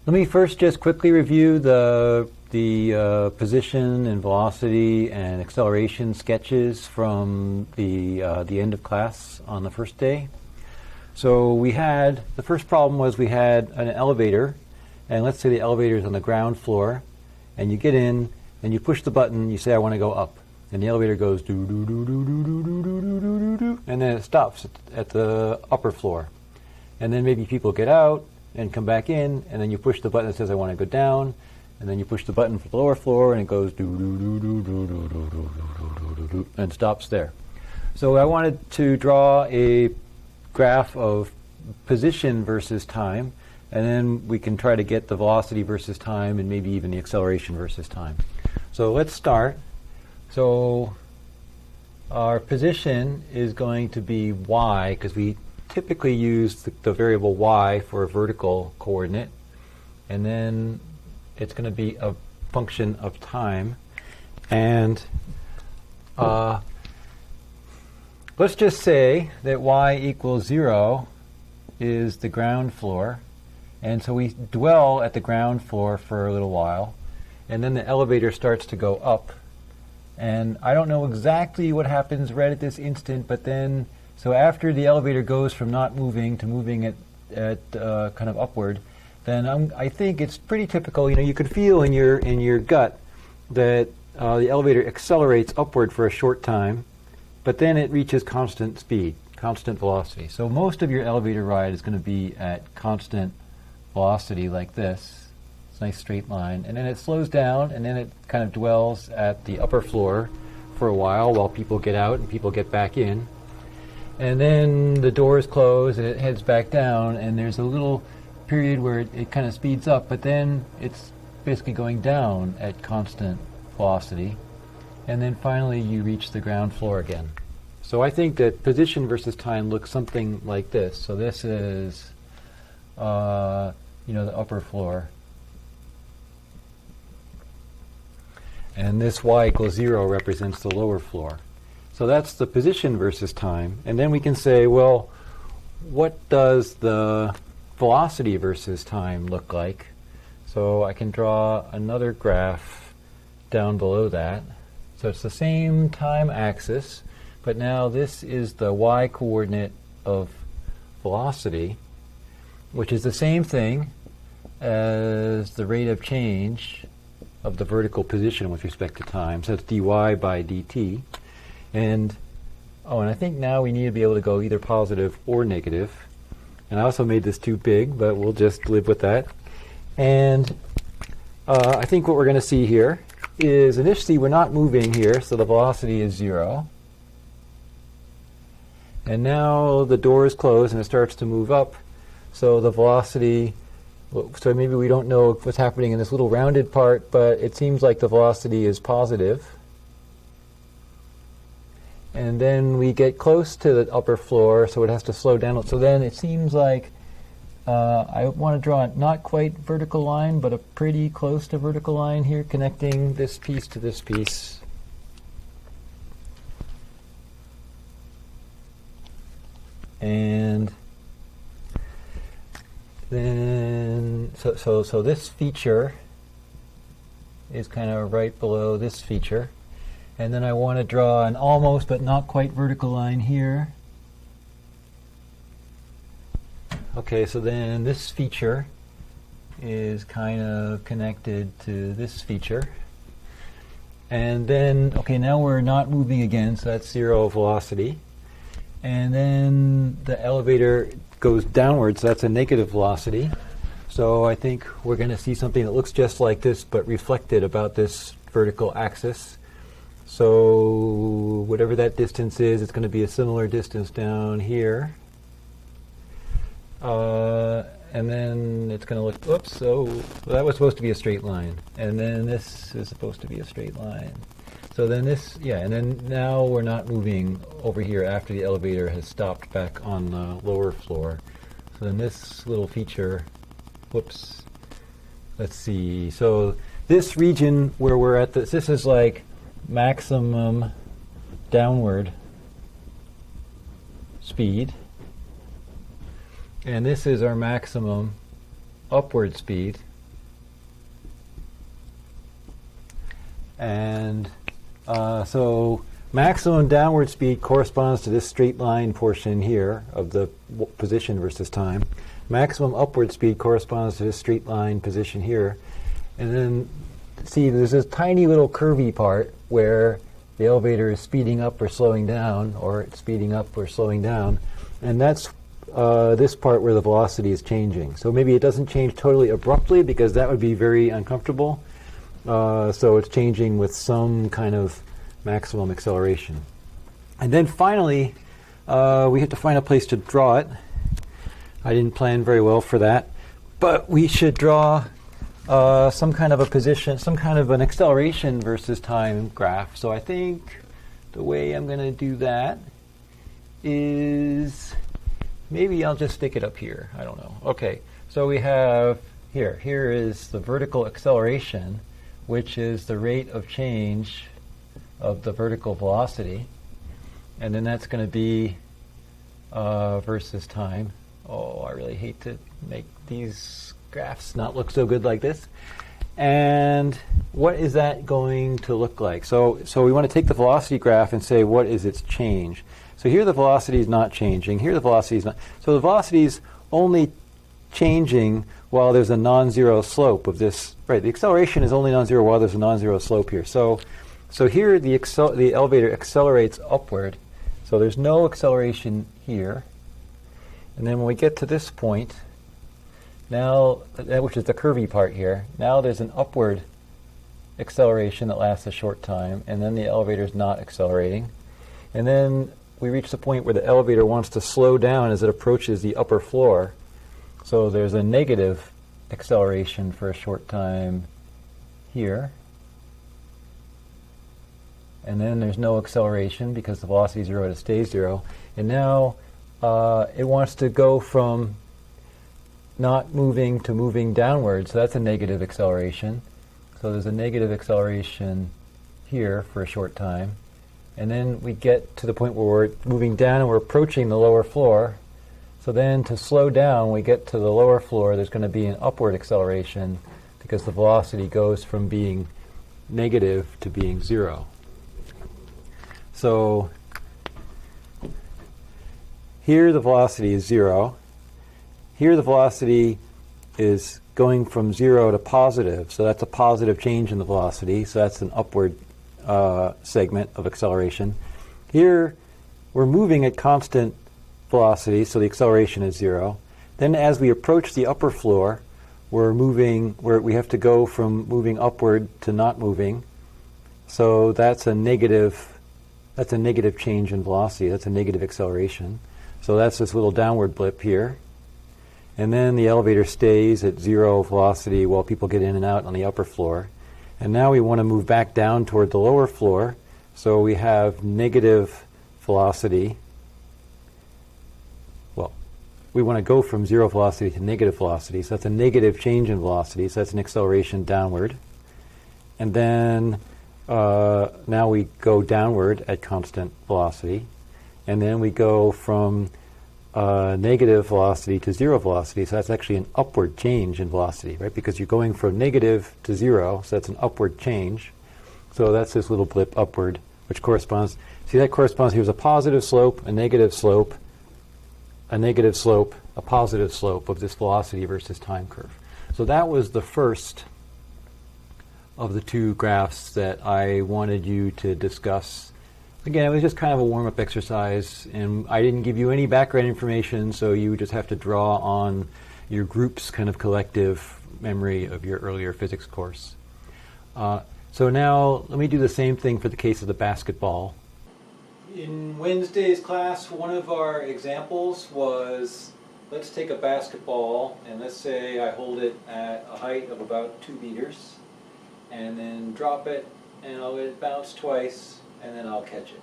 Let me first just quickly review the position and velocity and acceleration sketches from the end of class on the first day. So we had, the first problem was we had an elevator, and let's say the elevator is on the ground floor, and you get in, and you push the button, you say, I want to go up. And the elevator goes do do do do do do do do do do do, and then it stops at the upper floor. And then maybe people get out and come back in, and then you push the button that says I want to go down, and then you push the button for the lower floor, and it goes do do do do do do do do do do do, and stops there. So I wanted to draw a graph of position versus time, and then we can try to get the velocity versus time, and maybe even the acceleration versus time. So let's start. So our position is going to be y, because we typically use the variable y for a vertical coordinate, and then it's going to be a function of time. And let's just say that y equals 0 is the ground floor, and so we dwell at the ground floor for a little while, and then the elevator starts to go up. And I don't know exactly what happens right at this instant, but then, so after the elevator goes from not moving to moving at kind of upward, then I think it's pretty typical. You know, you could feel in your gut that the elevator accelerates upward for a short time, but then it reaches constant speed, constant velocity. So most of your elevator ride is going to be at constant velocity like this. Nice straight line, and then it slows down, and then it kind of dwells at the upper floor for a while people get out and people get back in, and then the doors close and it heads back down, and there's a little period where it kind of speeds up, but then it's basically going down at constant velocity, and then finally you reach the ground floor again. So I think that position versus time looks something like this. So this is the upper floor. And this y equals 0 represents the lower floor. So that's the position versus time. And then we can say, well, what does the velocity versus time look like? So I can draw another graph down below that. So it's the same time axis, but now this is the y coordinate of velocity, which is the same thing as the rate of change of the vertical position with respect to time. So it's dy by dt. And I think now we need to be able to go either positive or negative. And I also made this too big, but we'll just live with that. And I think what we're going to see here is initially we're not moving here, so the velocity is 0. And now the door is closed and it starts to move up, so the velocity, so maybe we don't know what's happening in this little rounded part, but it seems like the velocity is positive. And then we get close to the upper floor, so it has to slow down. So then it seems like I want to draw a not quite vertical line, but a pretty close to vertical line here, connecting this piece to this piece. And then, so this feature is kind of right below this feature. And then I want to draw an almost but not quite vertical line here. Okay, so then this feature is kind of connected to this feature. And then, okay, now we're not moving again, so that's 0 velocity. And then the elevator goes downwards, so that's a negative velocity. So I think we're going to see something that looks just like this, but reflected about this vertical axis. So whatever that distance is, it's going to be a similar distance down here. And then it's going to look, oops, so that was supposed to be a straight line. And then this is supposed to be a straight line. So then this, yeah, and then now we're not moving over here after the elevator has stopped back on the lower floor. So then this little feature, whoops, let's see. So this region where we're at, this is like maximum downward speed. And this is our maximum upward speed. And so maximum downward speed corresponds to this straight line portion here of the position versus time. Maximum upward speed corresponds to this straight line position here. And then, see, there's this tiny little curvy part where the elevator is speeding up or slowing down, or it's speeding up or slowing down. And that's this part where the velocity is changing. So maybe it doesn't change totally abruptly because that would be very uncomfortable. So it's changing with some kind of maximum acceleration. And then finally, we have to find a place to draw it. I didn't plan very well for that, but we should draw some kind of a position, some kind of an acceleration versus time graph. So I think the way I'm going to do that is maybe I'll just stick it up here. I don't know. Okay, so we have here is the vertical acceleration, which is the rate of change of the vertical velocity. And then that's going to be versus time. Oh, I really hate to make these graphs not look so good like this. And what is that going to look like? So we want to take the velocity graph and say, what is its change? So here the velocity is not changing. Here the velocity is not. So the velocity is only changing while there's a non-zero slope of this. Right, the acceleration is only non-zero while there's a non-zero slope here. So here the elevator accelerates upward. So there's no acceleration here. And then when we get to this point, now, which is the curvy part here, now there's an upward acceleration that lasts a short time, and then the elevator is not accelerating. And then we reach the point where the elevator wants to slow down as it approaches the upper floor. So there's a negative acceleration for a short time here. And then there's no acceleration because the velocity is 0 and it stays 0. And now it wants to go from not moving to moving downward, so that's a negative acceleration. So there's a negative acceleration here for a short time. And then we get to the point where we're moving down and we're approaching the lower floor. So then to slow down, we get to the lower floor, there's going to be an upward acceleration because the velocity goes from being negative to being 0. So here the velocity is 0. Here the velocity is going from 0 to positive, so that's a positive change in the velocity, so that's an upward segment of acceleration. Here we're moving at constant velocity, so the acceleration is 0. Then as we approach the upper floor, we have to go from moving upward to not moving, so that's a negative change in velocity, that's a negative acceleration. So that's this little downward blip here. And then the elevator stays at 0 velocity while people get in and out on the upper floor. And now we want to move back down toward the lower floor. So we have negative velocity. Well, we want to go from 0 velocity to negative velocity. So that's a negative change in velocity. So that's an acceleration downward. And then now we go downward at constant velocity. And then we go from negative velocity to 0 velocity, so that's actually an upward change in velocity, right? Because you're going from negative to 0, so that's an upward change. So that's this little blip upward, which corresponds, see that corresponds, here's a positive slope, a negative slope, a negative slope, a positive slope of this velocity versus time curve. So that was the first of the two graphs that I wanted you to discuss. Again, it was just kind of a warm-up exercise, and I didn't give you any background information, so you just have to draw on your group's kind of collective memory of your earlier physics course. So now let me do the same thing for the case of the basketball. In Wednesday's class, one of our examples was, let's take a basketball, and let's say I hold it at a height of about 2 meters, and then drop it, and I'll let it bounce twice, and then I'll catch it.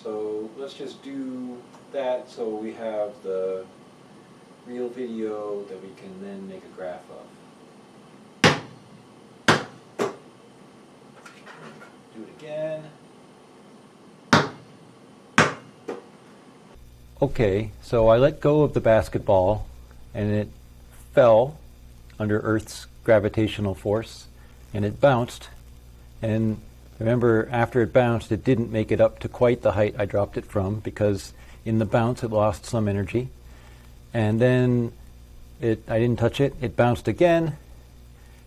So let's just do that so we have the real video that we can then make a graph of. Do it again. Okay, so I let go of the basketball and it fell under Earth's gravitational force and it bounced. And remember, after it bounced, it didn't make it up to quite the height I dropped it from, because in the bounce it lost some energy. And then I didn't touch it. It bounced again,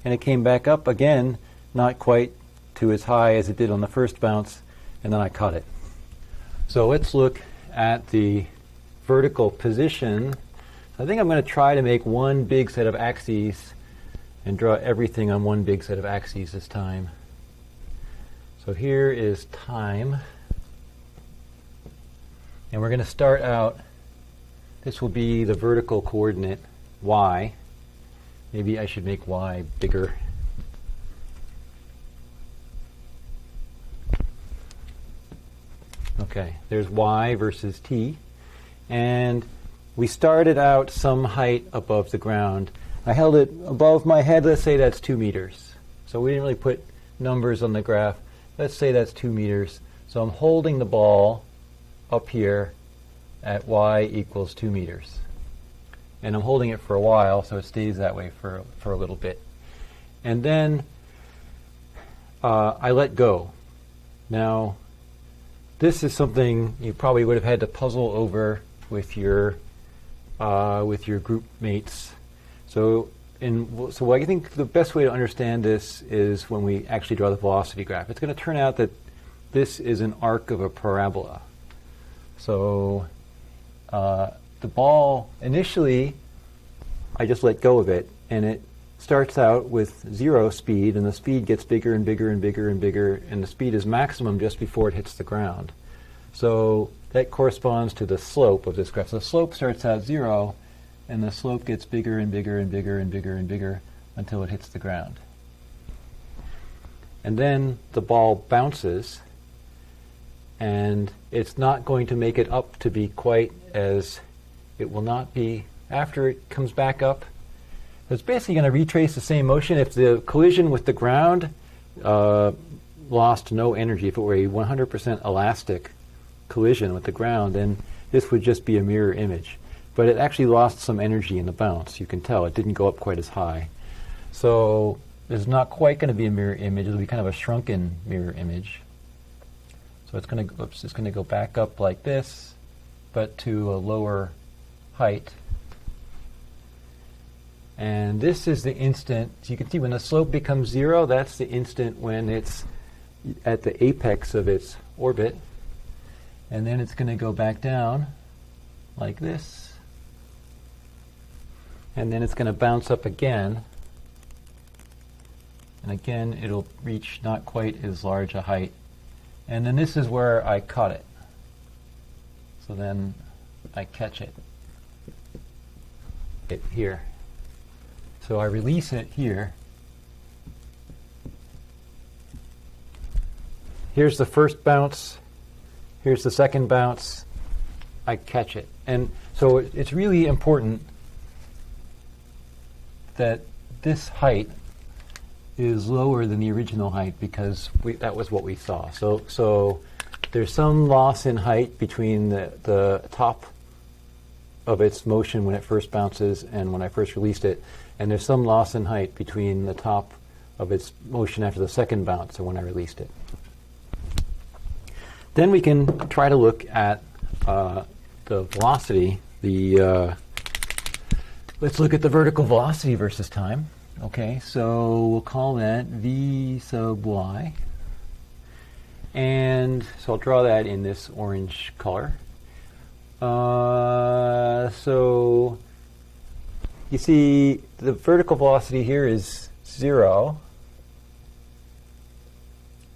and it came back up again, not quite to as high as it did on the first bounce, and then I caught it. So let's look at the vertical position. I think I'm going to try to make one big set of axes and draw everything on one big set of axes this time. So here is time. And we're going to start out, this will be the vertical coordinate, y. Maybe I should make y bigger. Okay, there's y versus t. And we started out some height above the ground. I held it above my head. Let's say that's 2 meters. So we didn't really put numbers on the graph. Let's say that's 2 meters. So I'm holding the ball up here at y equals 2 meters. And I'm holding it for a while, so it stays that way for a little bit. And then I let go. Now, this is something you probably would have had to puzzle over with your group mates. So I think the best way to understand this is when we actually draw the velocity graph. It's going to turn out that this is an arc of a parabola. So the ball, initially, I just let go of it, and it starts out with 0 speed, and the speed gets bigger and bigger and bigger and bigger, and the speed is maximum just before it hits the ground. So that corresponds to the slope of this graph. So the slope starts out 0, and the slope gets bigger and bigger and bigger and bigger and bigger until it hits the ground. And then the ball bounces, and it's not going to make it up to be quite as it will not be after it comes back up. It's basically going to retrace the same motion. If the collision with the ground lost no energy, if it were a 100% elastic collision with the ground, then this would just be a mirror image. But it actually lost some energy in the bounce. You can tell it didn't go up quite as high. So it's not quite going to be a mirror image. It'll be kind of a shrunken mirror image. So it's going to go back up like this, but to a lower height. And this is the instant. So you can see when the slope becomes 0, that's the instant when it's at the apex of its orbit. And then it's going to go back down like this. And then it's going to bounce up again. And again, it'll reach not quite as large a height. And then this is where I caught it. So then I catch it here. So I release it here. Here's the first bounce. Here's the second bounce. I catch it. And so it's really important that this height is lower than the original height, because that was what we saw. So there's some loss in height between the top of its motion when it first bounces and when I first released it, and there's some loss in height between the top of its motion after the second bounce and when I released it. Then we can try to look at the velocity. Let's look at the vertical velocity versus time. Okay, so we'll call that v sub y. And so I'll draw that in this orange color. So you see the vertical velocity here is 0.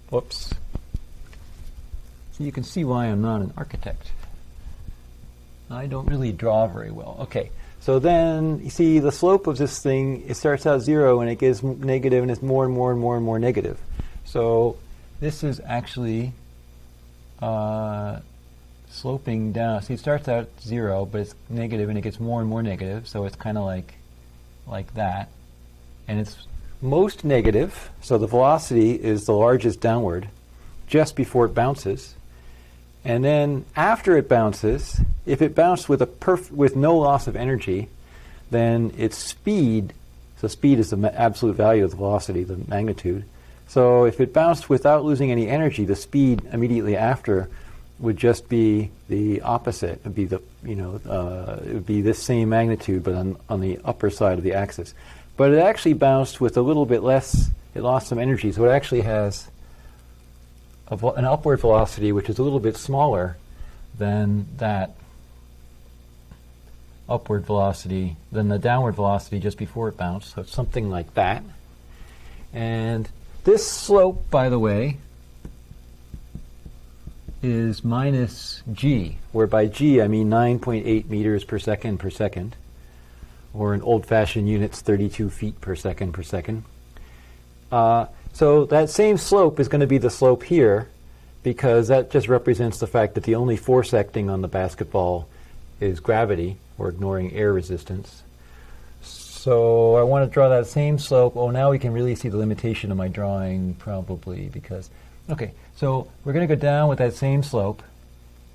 Whoops. So you can see why I'm not an architect. I don't really draw very well. Okay, so then you see the slope of this thing, it starts out 0 and it gets negative and it's more and more and more and more negative. So this is actually sloping down. See, it starts out 0, but it's negative and it gets more and more negative. So it's kind of like that. And it's most negative, so the velocity is the largest downward just before it bounces. And then after it bounces, if it bounced with no loss of energy, then its speed, so speed is the absolute value of the velocity, the magnitude, So if it bounced without losing any energy, the speed immediately after would just be the opposite. It would be the it would be this same magnitude, but on the upper side of the axis. But it actually bounced with a little bit less. It lost some energy, so it actually has an upward velocity which is a little bit smaller than that upward velocity, than the downward velocity just before it bounced. So it's something like that. And this slope, by the way, is minus g, where by g I mean 9.8 meters per second, or in old-fashioned units, 32 feet per second. So that same slope is going to be the slope here, because that just represents the fact that the only force acting on the basketball is gravity, or ignoring air resistance. So I want to draw that same slope. Oh, now we can really see the limitation of my drawing, probably, because... Okay, so we're going to go down with that same slope.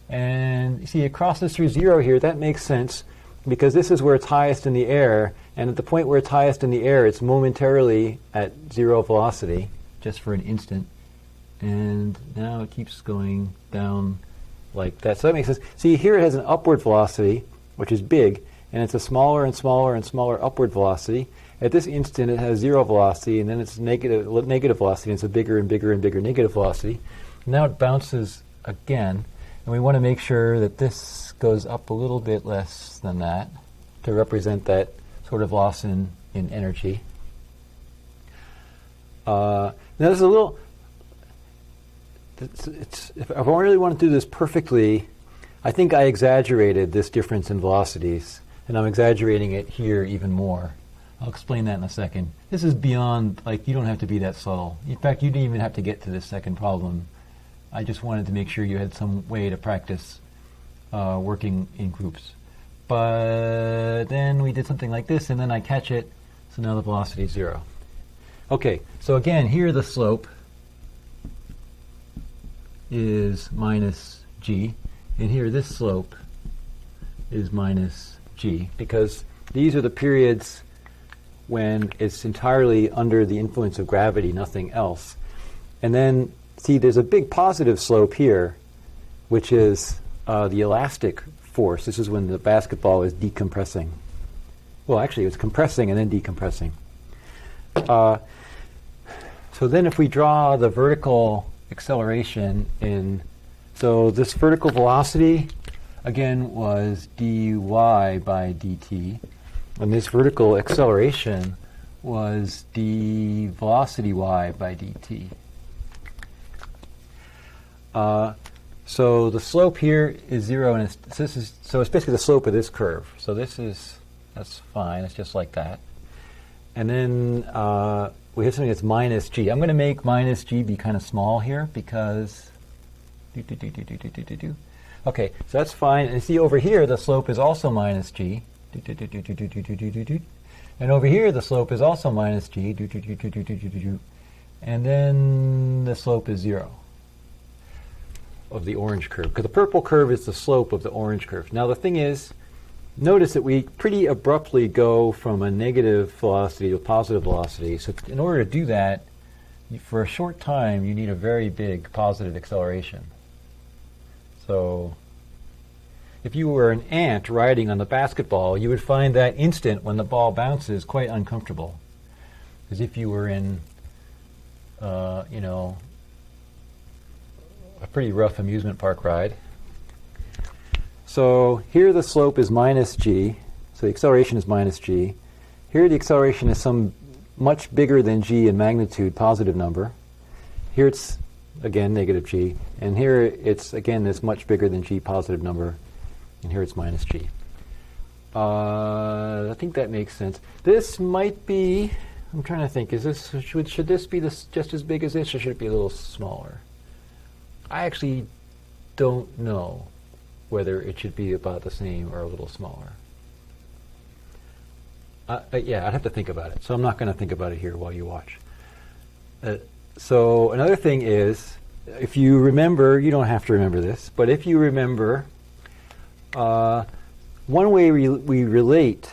And you see, it crosses through 0 here. That makes sense, because this is where it's highest in the air. And at the point where it's highest in the air, it's momentarily at 0 velocity, just for an instant. And now it keeps going down like that. So that makes sense. See, here it has an upward velocity, which is big, and it's a smaller and smaller and smaller upward velocity. At this instant, it has 0 velocity, and then it's negative velocity, and it's a bigger and bigger and bigger negative velocity. Now it bounces again, and we want to make sure that this goes up a little bit less than that to represent that sort of loss in energy. Now there's a little... if I really want to do this perfectly, I think I exaggerated this difference in velocities, and I'm exaggerating it here even more. I'll explain that in a second. This is beyond, like, you don't have to be that subtle. In fact, you didn't even have to get to this second problem. I just wanted to make sure you had some way to practice working in groups. But then we did something like this, and then I catch it, so now the velocity is 0. Okay, so again, here the slope is minus g, and here this slope is minus g, because these are the periods when it's entirely under the influence of gravity, nothing else. And then, see, there's a big positive slope here, which is the elastic force. This is when the basketball is decompressing. Well, actually, it's compressing and then decompressing. So then if we draw the vertical acceleration in, so this vertical velocity, again, was dy by dt. And this vertical acceleration was d velocity y by dt. So the slope here is 0, and so it's basically the slope of this curve. So that's fine. It's just like that. And then we have something that's minus g. I'm going to make minus g be kind of small here because... Okay, so that's fine. And see, over here, the slope is also minus g. And over here, the slope is also minus g. And then the slope is 0 of the orange curve, because the purple curve is the slope of the orange curve. Now the thing is, notice that we pretty abruptly go from a negative velocity to a positive velocity. So in order to do that, for a short time, you need a very big positive acceleration. So if you were an ant riding on the basketball, you would find that instant when the ball bounces quite uncomfortable. As if you were in, a pretty rough amusement park ride. So here the slope is minus g, so the acceleration is minus g. Here the acceleration is some much bigger than g in magnitude positive number. Here it's, again, negative g. And here it's, again, this much bigger than g positive number. And here it's minus g. I think that makes sense. This might be, I'm trying to think, should this be just as big as this, or should it be a little smaller? I actually don't know whether it should be about the same or a little smaller. Yeah, I'd have to think about it. So I'm not going to think about it here while you watch. So another thing is, if you remember, you don't have to remember this, but if you remember, one way we relate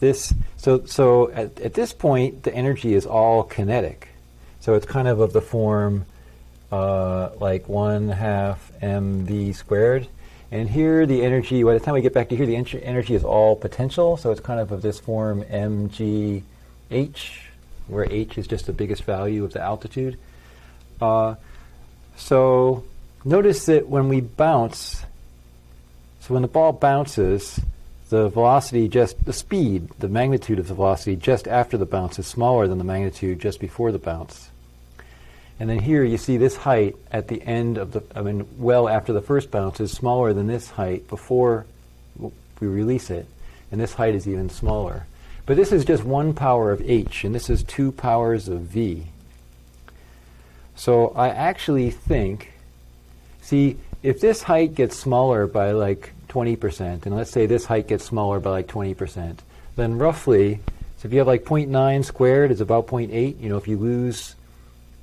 this, so at this point, the energy is all kinetic. So it's kind of the form like 1/2 mv squared. And here the energy, by the time we get back to here, the energy is all potential. So it's kind of this form mgh, where h is just the biggest value of the altitude. So notice that when we bounce, so when the ball bounces, the velocity the speed, the magnitude of the velocity just after the bounce is smaller than the magnitude just before the bounce. And then here you see this height at the end of well after the first bounce is smaller than this height before we release it. And this height is even smaller. But this is just 1 power of h, and this is 2 powers of v. So I actually think, see, if this height gets smaller by like 20%, and let's say this height gets smaller by like 20%, then roughly, so if you have like 0.9 squared is about 0.8, if you lose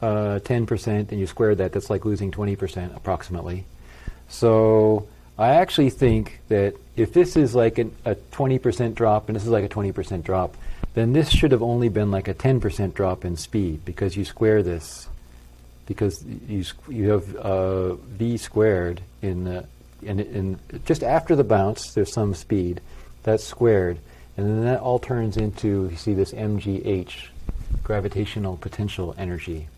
10% and you square that, that's like losing 20% approximately. So I actually think that if this is like a 20% drop and this is like a 20% drop, then this should have only been like a 10% drop in speed, because you square this, because you have v squared in just after the bounce there's some speed that's squared, and then that all turns into, you see, this mgh, gravitational potential energy.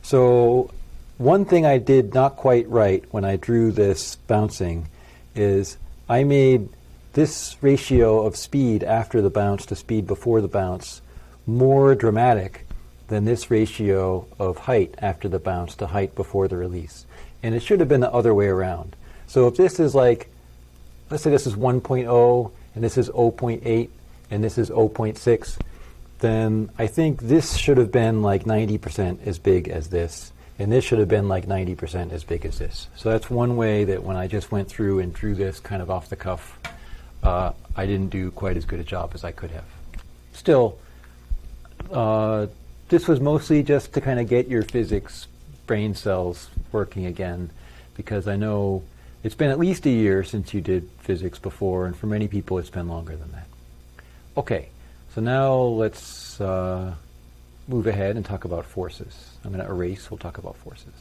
So one thing I did not quite right when I drew this bouncing is I made this ratio of speed after the bounce to speed before the bounce more dramatic than this ratio of height after the bounce to height before the release. And it should have been the other way around. So if this is like, let's say this is 1.0 and this is 0.8 and this is 0.6, then I think this should have been like 90% as big as this, and this should have been like 90% as big as this. So that's one way that when I just went through and drew this kind of off the cuff, I didn't do quite as good a job as I could have. Still, this was mostly just to kind of get your physics brain cells working again, because I know it's been at least a year since you did physics before, and for many people it's been longer than that. Okay. So now let's move ahead and talk about forces. I'm going to erase, we'll talk about forces.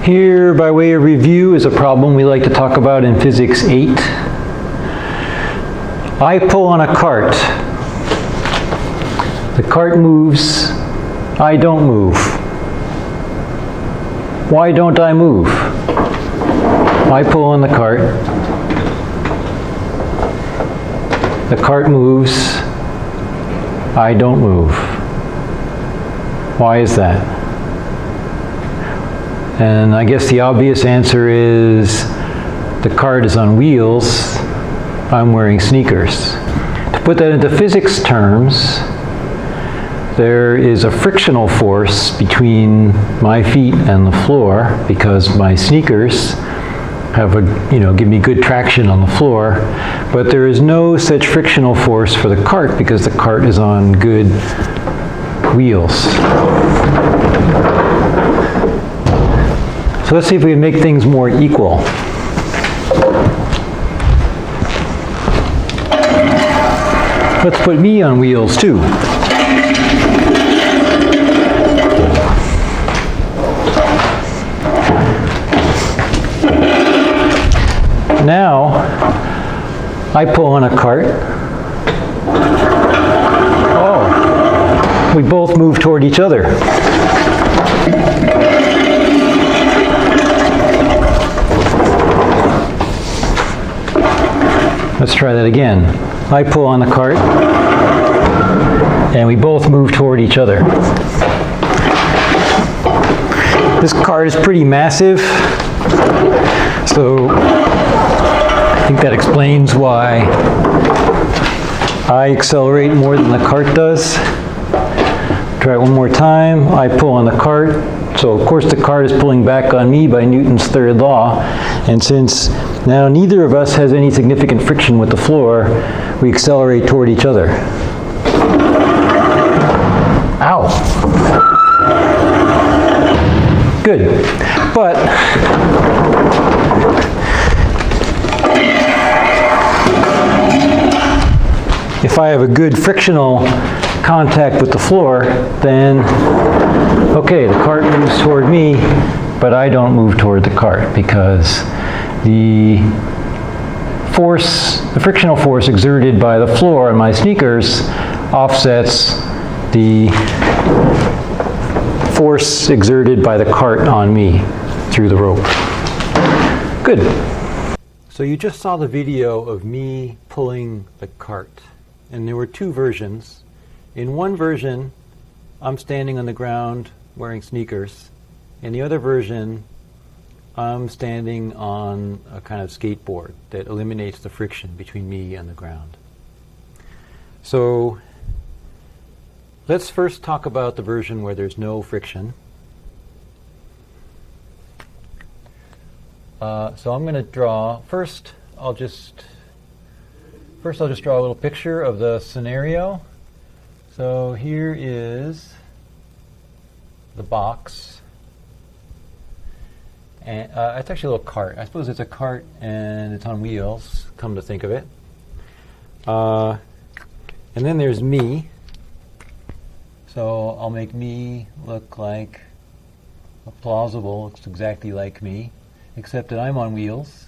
Here, by way of review, is a problem we like to talk about in Physics 8. I pull on a cart. The cart moves. I don't move. Why don't I move? I pull on the cart. The cart moves. I don't move. Why is that? And I guess the obvious answer is the cart is on wheels. I'm wearing sneakers. To put that into physics terms, there is a frictional force between my feet and the floor because my sneakers have give me good traction on the floor, but there is no such frictional force for the cart because the cart is on good wheels. So let's see if we can make things more equal. Let's put me on wheels too. Now, I pull on a cart. Oh, we both move toward each other. Let's try that again. I pull on the cart, and we both move toward each other. This cart is pretty massive, so I think that explains why I accelerate more than the cart does. Try it one more time. I pull on the cart. So of course the cart is pulling back on me by Newton's third law. And since now neither of us has any significant friction with the floor, we accelerate toward each other. Ow. Good. But if I have a good frictional contact with the floor, then Okay, the cart moves toward me, but I don't move toward the cart because the frictional force exerted by the floor on my sneakers offsets the force exerted by the cart on me through the rope. Good. So you just saw the video of me pulling the cart, and there were two versions. In one version, I'm standing on the ground wearing sneakers. In the other version, I'm standing on a kind of skateboard that eliminates the friction between me and the ground. So let's first talk about the version where there's no friction. So I'm going to draw, first I'll just draw a little picture of the scenario. So here is the box. And it's actually a little cart. I suppose it's a cart and it's on wheels, come to think of it. And then there's me. So I'll make me look like a plausible, looks exactly like me, except that I'm on wheels.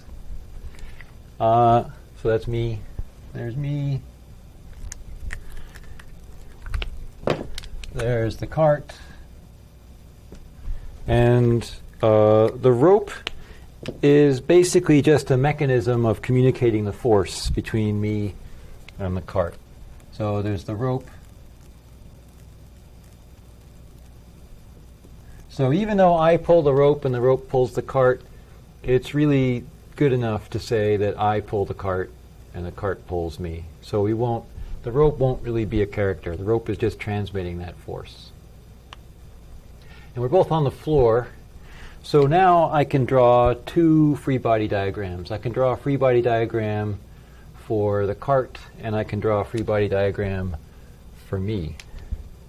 So that's me. There's me. There's the cart. And the rope is basically just a mechanism of communicating the force between me and the cart. So there's the rope. So even though I pull the rope and the rope pulls the cart, it's really good enough to say that I pull the cart and the cart pulls me. So the rope won't really be a character. The rope is just transmitting that force. And we're both on the floor. So now I can draw two free body diagrams. I can draw a free body diagram for the cart, and I can draw a free body diagram for me.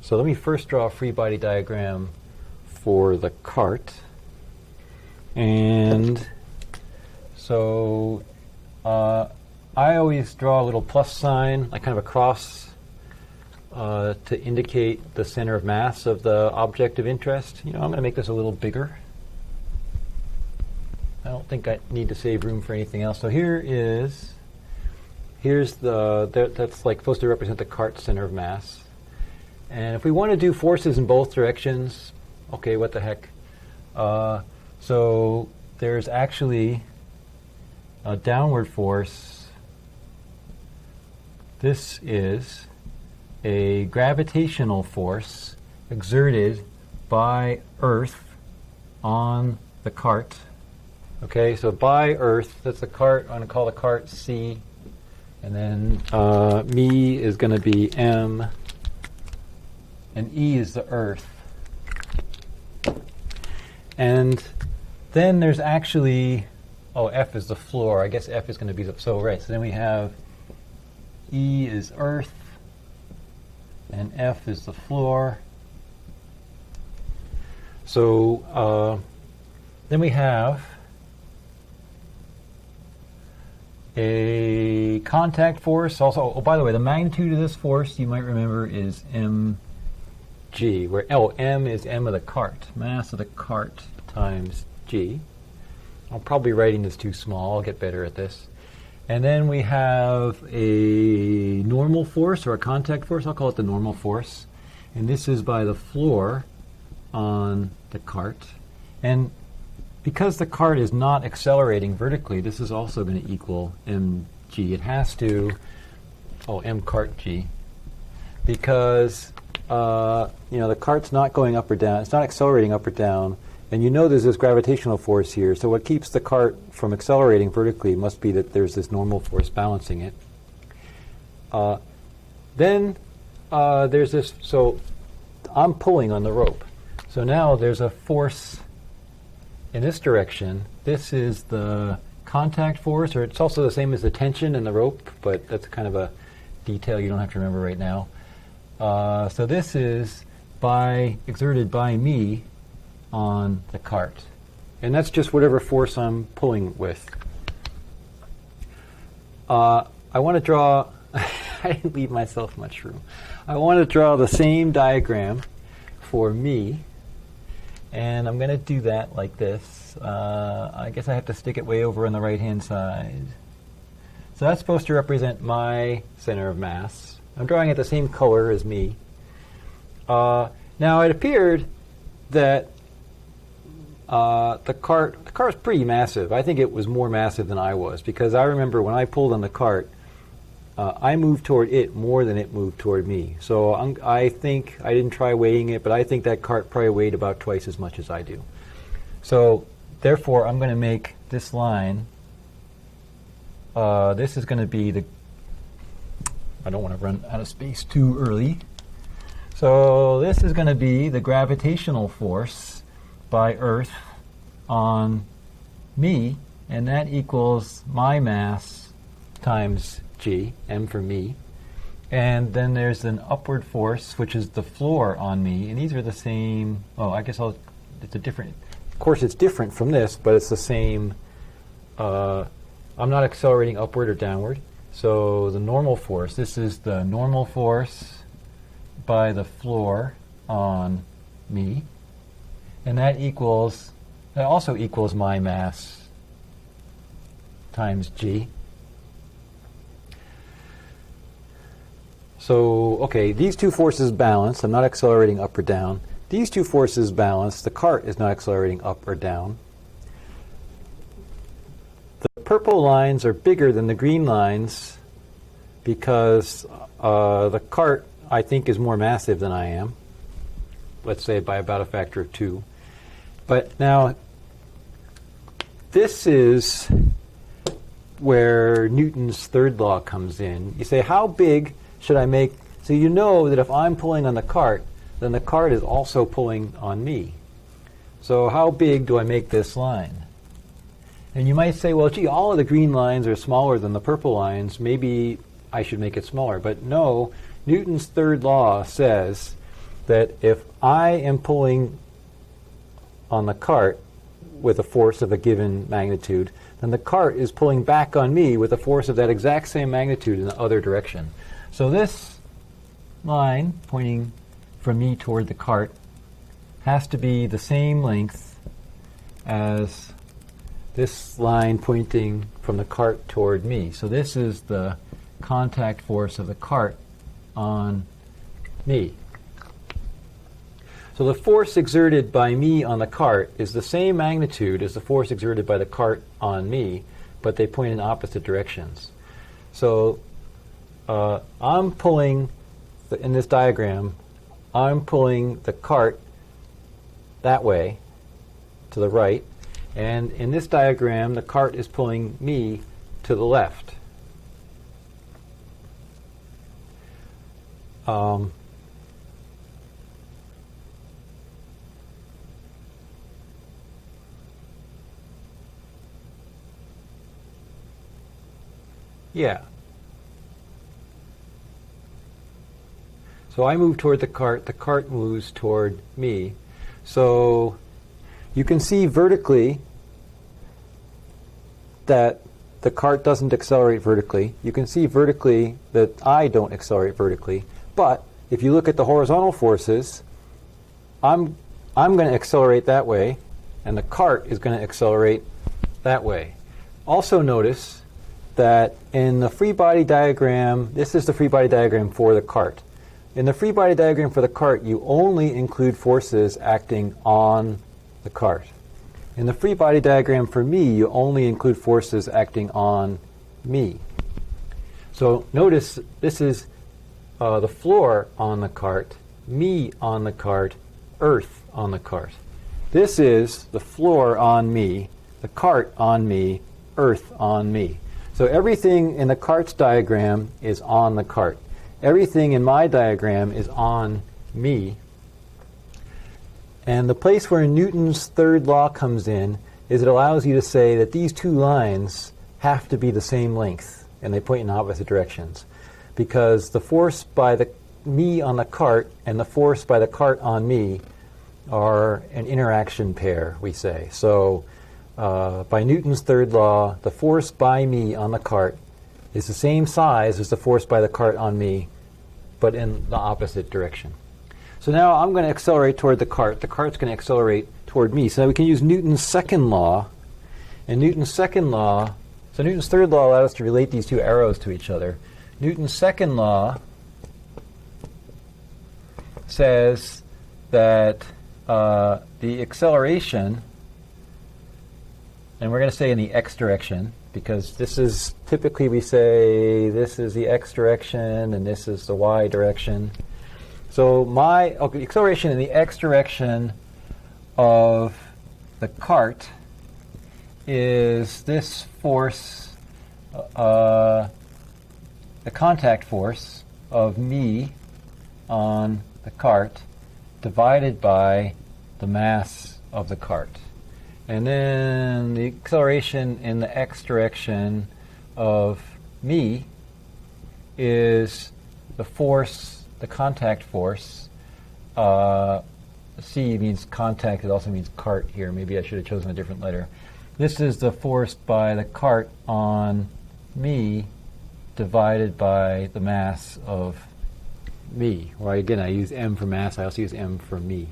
So let me first draw a free body diagram for the cart. And so I always draw a little plus sign, like kind of a cross, to indicate the center of mass of the object of interest. I'm going to make this a little bigger. I don't think I need to save room for anything else. So here's that's like supposed to represent the cart center of mass. And if we want to do forces in both directions, okay, what the heck? So there's actually a downward force. This is a gravitational force exerted by Earth on the cart. Okay, so by Earth, that's the cart. I'm going to call the cart C. And then me is going to be M. And E is the Earth. And then there's actually, F is the floor. I guess F is going to be so then we have E is Earth, and F is the floor. So then we have a contact force. Also, by the way, the magnitude of this force, you might remember, is mg, where m is m of the cart, mass of the cart times g. I'm probably writing this too small. I'll get better at this. And then we have a normal force, or a contact force. I'll call it the normal force. And this is by the floor on the cart. And because the cart is not accelerating vertically, this is also going to equal mg. It has to, m cart g, because the cart's not going up or down. It's not accelerating up or down. And there's this gravitational force here. So what keeps the cart from accelerating vertically must be that there's this normal force balancing it. Then there's this, so I'm pulling on the rope. So now there's a force in this direction. This is the contact force, or it's also the same as the tension in the rope, but that's kind of a detail you don't have to remember right now. So this is exerted by me on the cart. And that's just whatever force I'm pulling with. I want to draw, I didn't leave myself much room. I want to draw the same diagram for me. And I'm going to do that like this. I guess I have to stick it way over on the right-hand side. So that's supposed to represent my center of mass. I'm drawing it the same color as me. Now it appeared that the cart is pretty massive. I think it was more massive than I was, because I remember when I pulled on the cart, I moved toward it more than it moved toward me. So I think, I didn't try weighing it, but I think that cart probably weighed about twice as much as I do. So therefore, I'm going to make this line, this is going to be the, I don't want to run out of space too early. So this is going to be the gravitational force by Earth on me, and that equals my mass times g, m for me. And then there's an upward force, which is the floor on me, and these are the same. Oh, I guess it's a different, of course it's different from this, but it's the same. I'm not accelerating upward or downward. So the normal force, this is the normal force by the floor on me, and that also equals my mass times g. So, okay, these two forces balance. I'm not accelerating up or down. These two forces balance. The cart is not accelerating up or down. The purple lines are bigger than the green lines because the cart, I think, is more massive than I am. Let's say by about a factor of 2. But now, this is where Newton's third law comes in. You say, how big should I make? So you know that if I'm pulling on the cart, then the cart is also pulling on me. So how big do I make this line? And you might say, well, gee, all of the green lines are smaller than the purple lines. Maybe I should make it smaller. But no, Newton's third law says that if I am pulling on the cart with a force of a given magnitude, then the cart is pulling back on me with a force of that exact same magnitude in the other direction. So this line pointing from me toward the cart has to be the same length as this line pointing from the cart toward me. So this is the contact force of the cart on me. So the force exerted by me on the cart is the same magnitude as the force exerted by the cart on me, but they point in opposite directions. So I'm pulling, in this diagram, I'm pulling the cart that way, to the right, and in this diagram, the cart is pulling me to the left. Yeah. So I move toward the cart moves toward me. So you can see vertically that the cart doesn't accelerate vertically. You can see vertically that I don't accelerate vertically. But if you look at the horizontal forces, I'm going to accelerate that way, and the cart is going to accelerate that way. Also notice that in the free body diagram, this is the free body diagram for the cart. In the free body diagram for the cart, you only include forces acting on the cart. In the free body diagram for me, you only include forces acting on me. So notice this is the floor on the cart, me on the cart, Earth on the cart. This is the floor on me, the cart on me, Earth on me. So everything in the cart's diagram is on the cart. Everything in my diagram is on me. And the place where Newton's third law comes in is it allows you to say that these two lines have to be the same length, and they point in opposite directions. Because the force by the me on the cart and the force by the cart on me are an interaction pair, we say. So by Newton's third law, the force by me on the cart is the same size as the force by the cart on me, but in the opposite direction. So now I'm going to accelerate toward the cart. The cart's going to accelerate toward me. So we can use Newton's second law. And Newton's second law, so Newton's third law allowed us to relate these two arrows to each other. Newton's second law says that the acceleration, and we're going to say in the x direction, because this is typically we say this is the x direction and this is the y direction. So the acceleration in the x direction of the cart is this force, the contact force of me on the cart divided by the mass of the cart. And then the acceleration in the x direction of me is the force, the contact force. C means contact, it also means cart here. Maybe I should have chosen a different letter. This is the force by the cart on me divided by the mass of me. Well, again, I use m for mass, I also use m for me.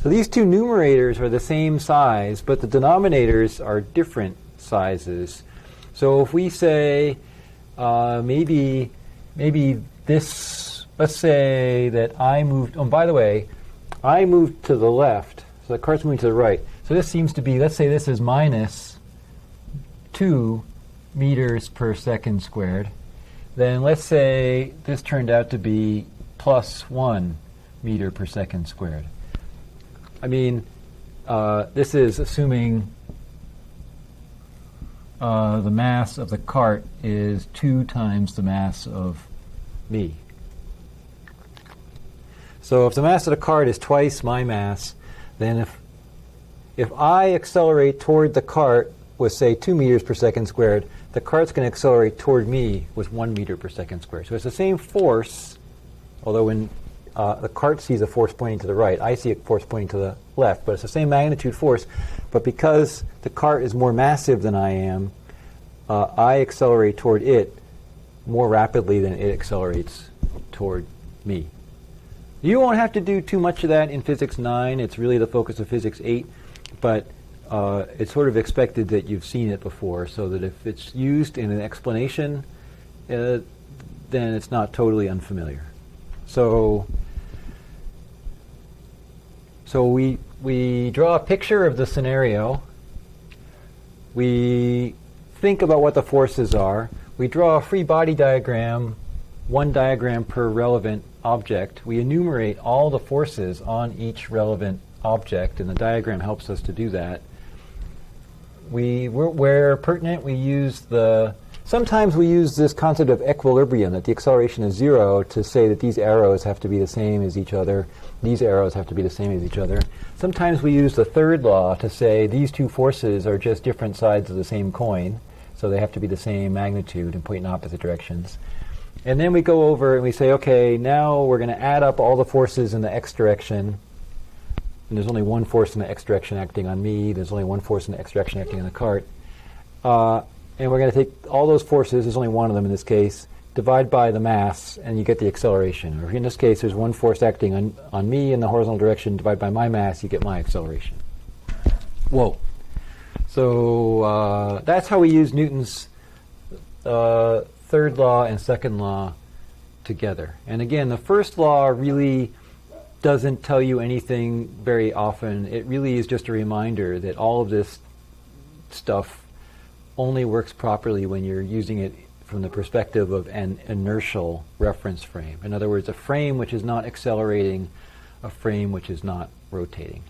So these two numerators are the same size, but the denominators are different sizes. So if we say maybe this, let's say that I moved, oh, by the way, I moved to the left, so the cart's moving to the right. So this seems to be, let's say this is minus 2 meters per second squared. Then let's say this turned out to be plus 1 meter per second squared. I mean, this is assuming the mass of the cart is 2 times the mass of me. So if the mass of the cart is twice my mass, then if I accelerate toward the cart with, say, 2 meters per second squared, the cart's going to accelerate toward me with 1 meter per second squared. So it's the same force, although when the cart sees a force pointing to the right, I see a force pointing to the left, but it's the same magnitude force. But because the cart is more massive than I am, I accelerate toward it more rapidly than it accelerates toward me. You won't have to do too much of that in Physics 9. It's really the focus of Physics 8. But it's sort of expected that you've seen it before, so that if it's used in an explanation, then it's not totally unfamiliar. So we draw a picture of the scenario. We think about what the forces are. We draw a free body diagram, one diagram per relevant object. We enumerate all the forces on each relevant object, and the diagram helps us to do that. Where pertinent, we use sometimes we use this concept of equilibrium, that the acceleration is 0, to say that these arrows have to be the same as each other, these arrows have to be the same as each other. Sometimes we use the third law to say these two forces are just different sides of the same coin, so they have to be the same magnitude and point in opposite directions. And then we go over and we say, okay, now we're going to add up all the forces in the x direction. And there's only one force in the x direction acting on me. There's only one force in the x direction acting on the cart. And we're going to take all those forces, there's only one of them in this case, divide by the mass, and you get the acceleration. Or in this case, there's one force acting on me in the horizontal direction, divide by my mass, you get my acceleration. Whoa. So that's how we use Newton's third law and second law together. And again, the first law really doesn't tell you anything very often. It really is just a reminder that all of this stuff only works properly when you're using it from the perspective of an inertial reference frame. In other words, a frame which is not accelerating, a frame which is not rotating.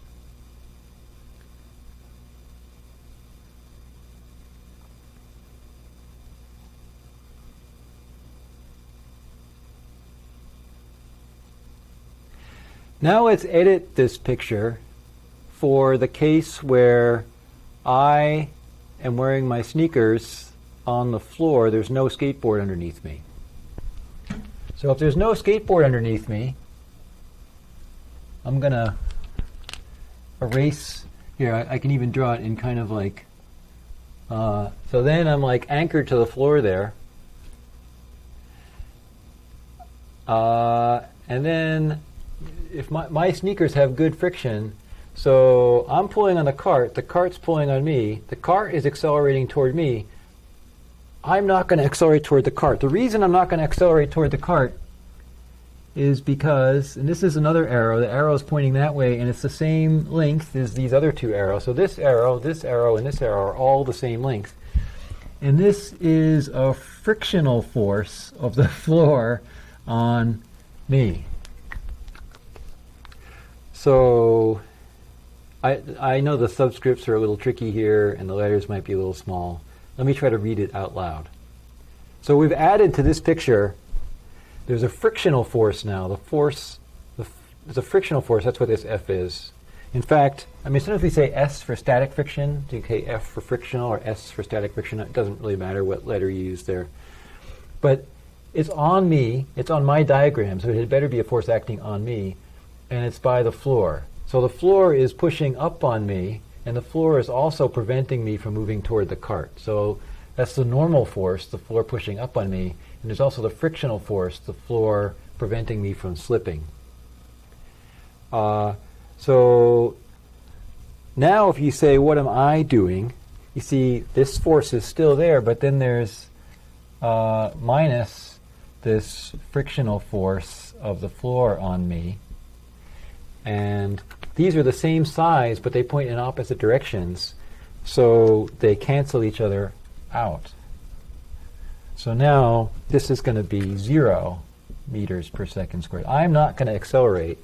Now let's edit this picture for the case where I am wearing my sneakers on the floor. There's no skateboard underneath me. So if there's no skateboard underneath me, I'm going to erase here. I can even draw it in kind of like, so then I'm like anchored to the floor there. And then if my sneakers have good friction, So I'm pulling on the cart's pulling on me, the cart is accelerating toward me. I'm not going to accelerate toward the cart. The reason I'm not going to accelerate toward the cart is because, and this is another arrow, the arrow is pointing that way, and it's the same length as these other two arrows. So this arrow, and this arrow are all the same length. And this is a frictional force of the floor on me. So I know the subscripts are a little tricky here, and the letters might be a little small. Let me try to read it out loud. So we've added to this picture, there's a frictional force now. There's a frictional force, that's what this F is. In fact, I mean, sometimes we say S for static friction, okay, F for frictional or S for static friction. It doesn't really matter what letter you use there. But it's on me, it's on my diagram, so it had better be a force acting on me, and it's by the floor. So the floor is pushing up on me, and the floor is also preventing me from moving toward the cart. So that's the normal force, the floor pushing up on me, and there's also the frictional force, the floor preventing me from slipping. So now if you say, what am I doing? You see, this force is still there, but then there's minus this frictional force of the floor on me. And these are the same size, but they point in opposite directions, so they cancel each other out. So now this is going to be 0 meters per second squared. I'm not going to accelerate,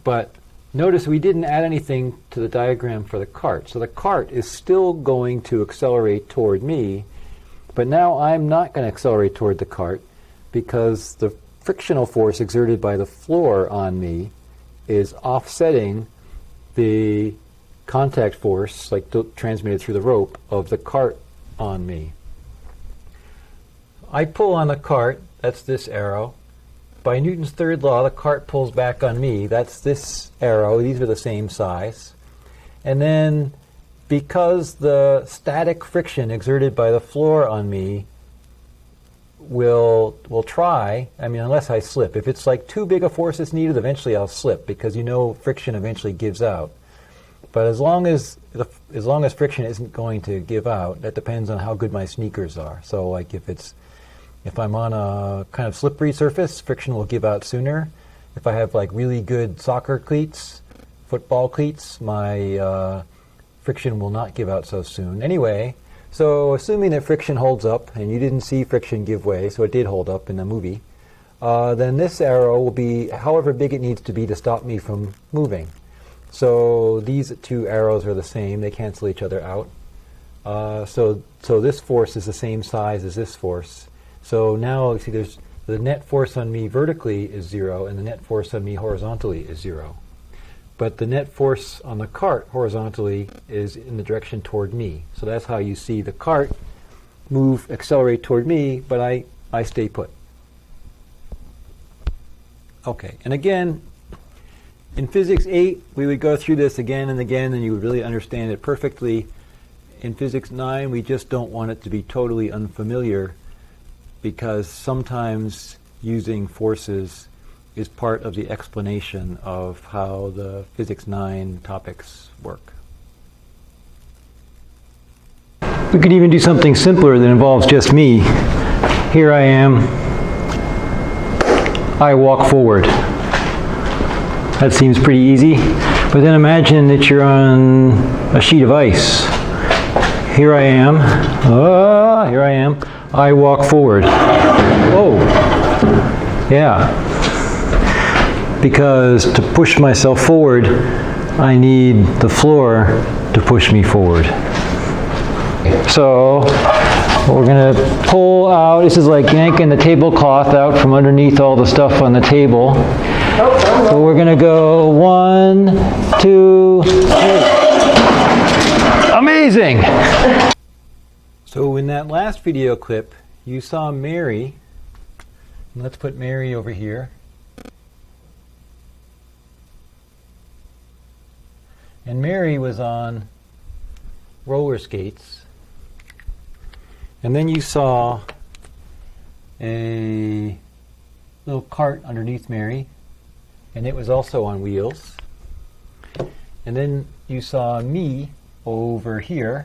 but notice we didn't add anything to the diagram for the cart. So the cart is still going to accelerate toward me, but now I'm not going to accelerate toward the cart because the frictional force exerted by the floor on me is offsetting the contact force, like transmitted through the rope, of the cart on me. I pull on the cart, that's this arrow. By Newton's third law, the cart pulls back on me, that's this arrow. These are the same size. And then because the static friction exerted by the floor on me will try, I mean, unless I slip. If it's like too big a force is needed, eventually I'll slip, because you know friction eventually gives out. But as long as friction isn't going to give out, that depends on how good my sneakers are. So like if I'm on a kind of slippery surface, friction will give out sooner. If I have like really good soccer cleats, football cleats, my friction will not give out so soon. Anyway, so assuming that friction holds up, and you didn't see friction give way, so it did hold up in the movie, then this arrow will be however big it needs to be to stop me from moving. So these two arrows are the same, they cancel each other out. So this force is the same size as this force. So now, see, there's the net force on me vertically is 0, and the net force on me horizontally is 0. But the net force on the cart horizontally is in the direction toward me. So that's how you see the cart accelerate toward me, but I stay put. Okay, and again, in Physics 8, we would go through this again and again, and you would really understand it perfectly. In Physics 9, we just don't want it to be totally unfamiliar, because sometimes using forces is part of the explanation of how the Physics 9 topics work. We could even do something simpler that involves just me. Here I am. I walk forward. That seems pretty easy. But then imagine that you're on a sheet of ice. Here I am. Here I am. I walk forward. Oh, yeah. Because to push myself forward, I need the floor to push me forward. So we're going to pull out, this is like yanking the tablecloth out from underneath all the stuff on the table. So we're going to go 1, 2, 3. Amazing! So in that last video clip, you saw Mary. Let's put Mary over here. And Mary was on roller skates. And then you saw a little cart underneath Mary, and it was also on wheels. And then you saw me over here.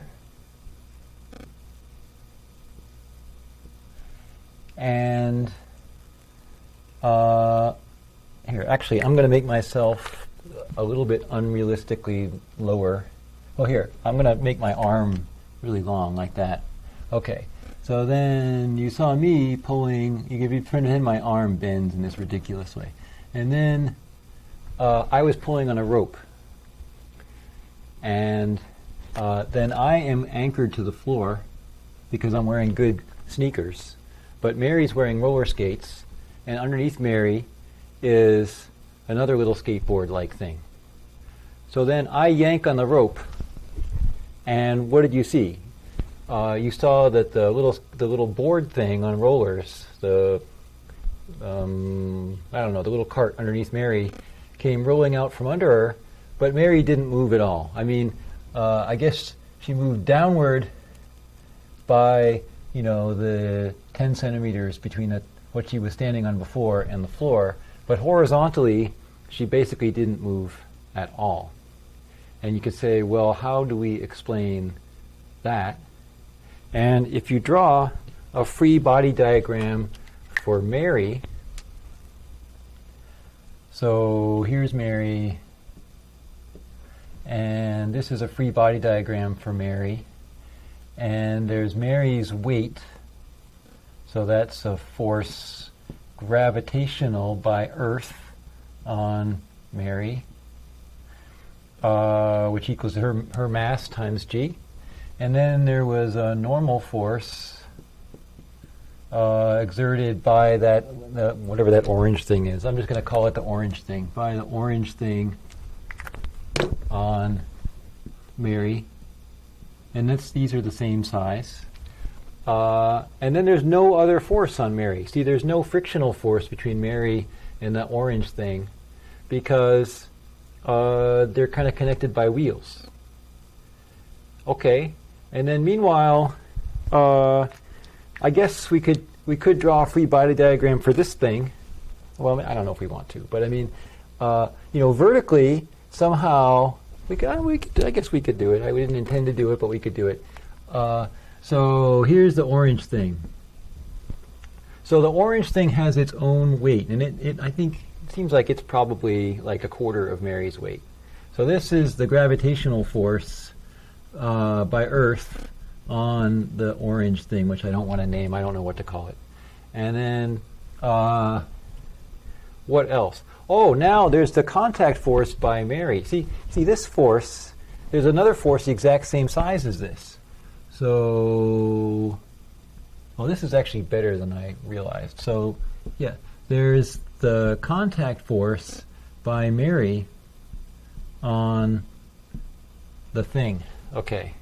And here, actually, I'm going to make myself a little bit unrealistically lower. Well, here, I'm going to make my arm really long like that. Okay, so then you saw me pulling, you can pretend my arm bends in this ridiculous way. And then I was pulling on a rope. And then I am anchored to the floor because I'm wearing good sneakers. But Mary's wearing roller skates, and underneath Mary is another little skateboard-like thing. So then I yank on the rope, and what did you see? You saw that the little board thing on rollers, the little cart underneath Mary, came rolling out from under her, but Mary didn't move at all. I mean, I guess she moved downward by the 10 centimeters between what she was standing on before and the floor, but horizontally, she basically didn't move at all. And you could say, well, how do we explain that? And if you draw a free body diagram for Mary, so here's Mary, and this is a free body diagram for Mary, and there's Mary's weight. So that's a force gravitational by Earth on Mary, which equals her mass times g. And then there was a normal force exerted by whatever that orange thing is. I'm just going to call it the orange thing. By the orange thing on Mary. And these are the same size. And then there's no other force on Mary. See, there's no frictional force between Mary and that orange thing because they're kind of connected by wheels. Okay, and then meanwhile, I guess we could draw a free body diagram for this thing. Well, I don't know if we want to, but I mean, vertically somehow I guess we could do it. We didn't intend to do it, but we could do it. So here's the orange thing. So the orange thing has its own weight, and I think it seems like it's probably like a quarter of Mary's weight. So this is the gravitational force by Earth on the orange thing, which I don't want to name. I don't know what to call it. And then what else? Oh, now there's the contact force by Mary. See this force, there's another force the exact same size as this. So, well, this is actually better than I realized. So, yeah, there's the contact force by Mary on the thing. Okay.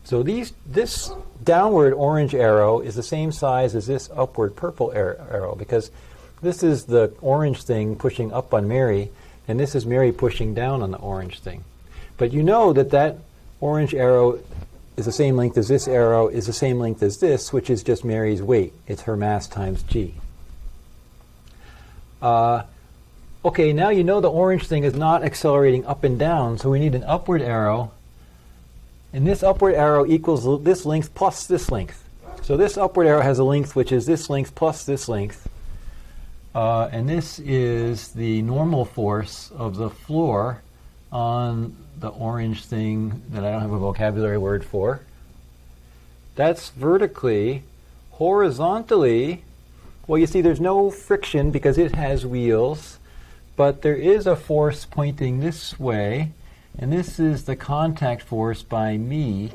So this downward orange arrow is the same size as this upward purple arrow because this is the orange thing pushing up on Mary, and this is Mary pushing down on the orange thing. But you know that orange arrow is the same length as this arrow, is the same length as this, which is just Mary's weight. It's her mass times g. Okay, now you know the orange thing is not accelerating up and down, so we need an upward arrow. And this upward arrow equals this length plus this length. So this upward arrow has a length which is this length plus this length. And this is the normal force of the floor on the orange thing that I don't have a vocabulary word for. That's vertically. Horizontally, well, you see there's no friction because it has wheels, but there is a force pointing this way, and this is the contact force by me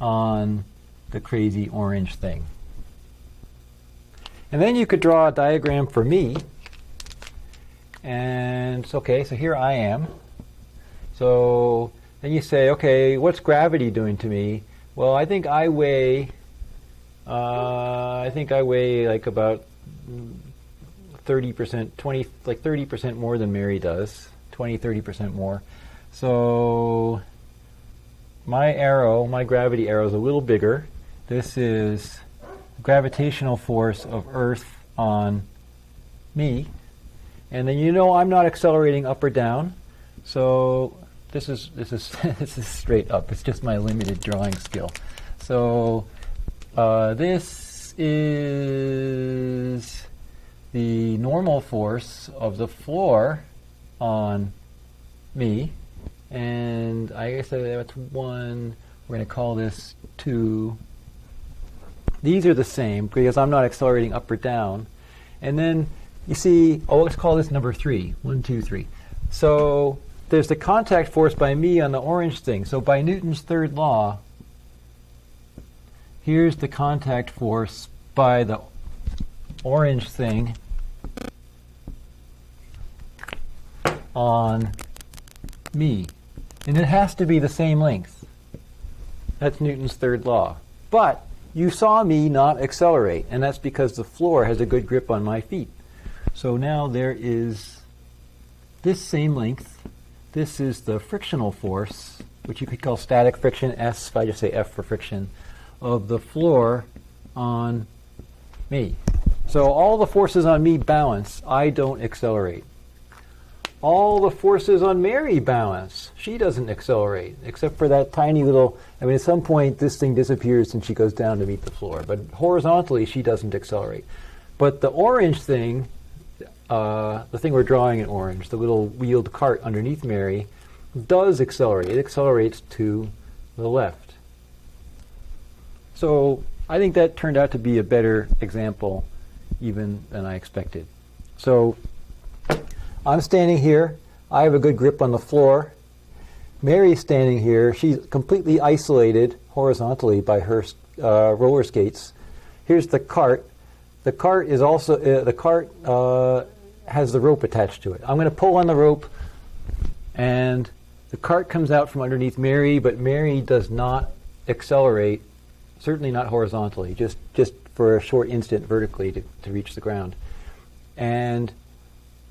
on the crazy orange thing. And then you could draw a diagram for me, and it's okay, so here I am. So then you say, okay, what's gravity doing to me? Well, I think I weigh like about 30%, 30% more than Mary does, 30% more. So my gravity arrow is a little bigger. This is gravitational force of Earth on me. And then you know I'm not accelerating up or down. So this is this is straight up. It's just my limited drawing skill. So this is the normal force of the floor on me, and I guess that's 1. We're going to call this 2. These are the same because I'm not accelerating up or down. And then you see, let's call this number 3. 1, 2, 3. So there's the contact force by me on the orange thing. So by Newton's third law, here's the contact force by the orange thing on me. And it has to be the same length. That's Newton's third law. But you saw me not accelerate, and that's because the floor has a good grip on my feet. So now there is this same length. This is the frictional force, which you could call static friction, S, if I just say F for friction, of the floor on me. So all the forces on me balance. I don't accelerate. All the forces on Mary balance. She doesn't accelerate, except for that tiny little, at some point this thing disappears and she goes down to meet the floor. But horizontally, she doesn't accelerate. But the orange thing, the thing we're drawing in orange, the little wheeled cart underneath Mary, does accelerate. It accelerates to the left. So I think that turned out to be a better example even than I expected. So I'm standing here. I have a good grip on the floor. Mary's standing here. She's completely isolated horizontally by her roller skates. Here's the cart. The cart is also has the rope attached to it. I'm going to pull on the rope, and the cart comes out from underneath Mary, but Mary does not accelerate, certainly not horizontally, just for a short instant vertically to reach the ground. And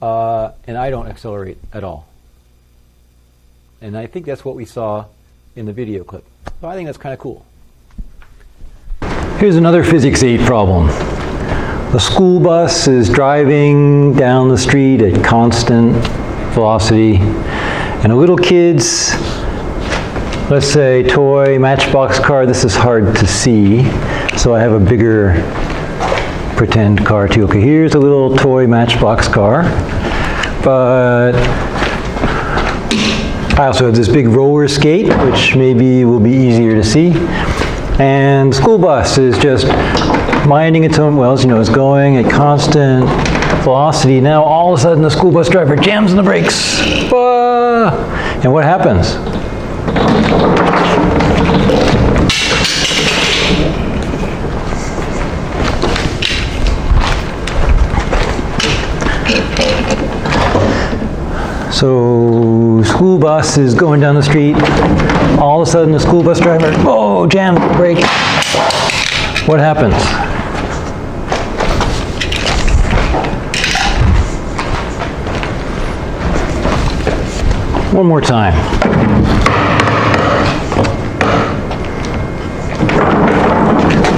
I don't accelerate at all. And I think that's what we saw in the video clip. So I think that's kind of cool. Here's another Physics 8 problem. The school bus is driving down the street at constant velocity, and a little kid's, let's say, toy matchbox car. This is hard to see, so I have a bigger pretend car too. Okay, here's a little toy matchbox car, but I also have this big roller skate, which maybe will be easier to see. And the school bus is just minding its own wells, it's going at constant velocity. Now all of a sudden the school bus driver jams on the brakes. And what happens? So school bus is going down the street. All of a sudden the school bus driver, jams the brake. What happens? One more time.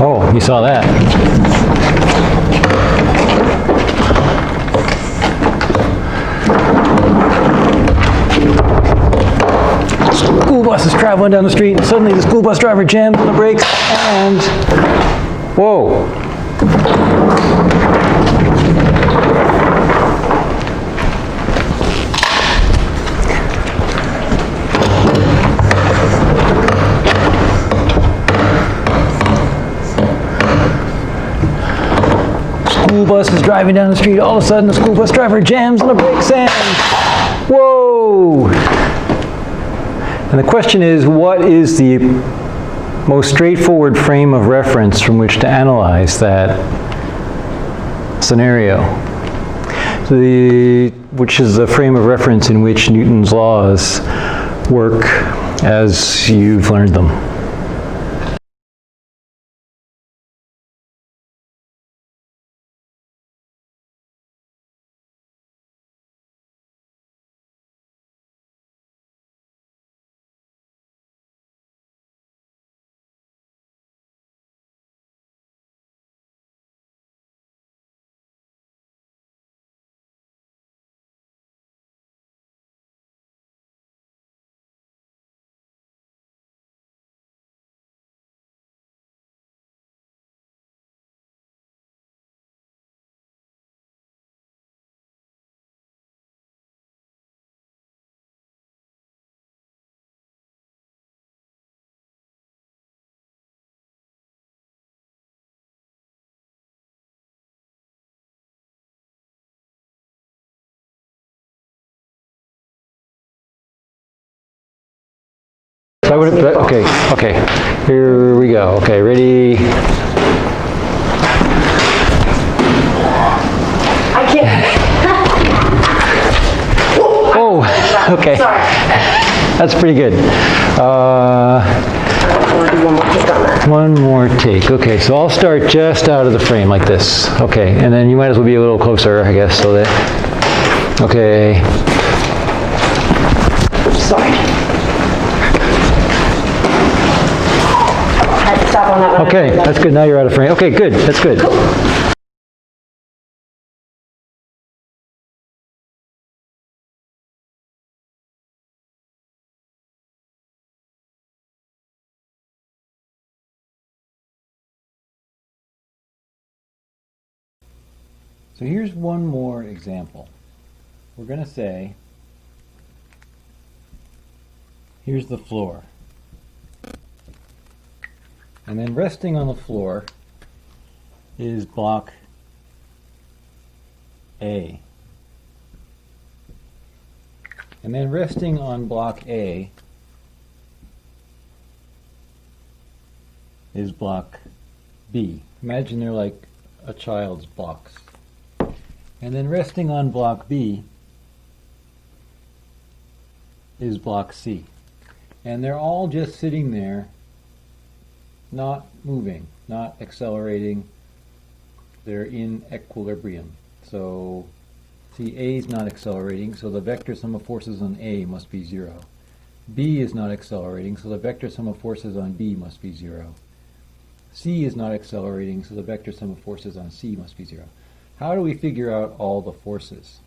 Oh, you saw that. School bus is traveling down the street, and suddenly the school bus driver jams on the brakes, and whoa. School bus is driving down the street, all of a sudden the school bus driver jams on the brakes, and whoa. And the question is, what is the most straightforward frame of reference from which to analyze that scenario? Which is the frame of reference in which Newton's laws work as you've learned them. So I would have, okay, here we go. Okay, ready? I can't. Oh, okay. Sorry. That's pretty good. I'll do one more take on that. One more take. Okay, so I'll start just out of the frame like this. Okay, and then you might as well be a little closer, I guess, so that, okay. Sorry. I had to stop on that one. Okay, that's good. Now you're out of frame. Okay, good. That's good. So here's one more example. We're going to say, here's the floor. And then resting on the floor is block A. And then resting on block A is block B. Imagine they're like a child's blocks. And then resting on block B is block C. And they're all just sitting there, not moving, not accelerating. They're in equilibrium. So see, A is not accelerating, so the vector sum of forces on A must be 0. B is not accelerating, so the vector sum of forces on B must be 0. C is not accelerating, so the vector sum of forces on C must be 0. How do we figure out all the forces?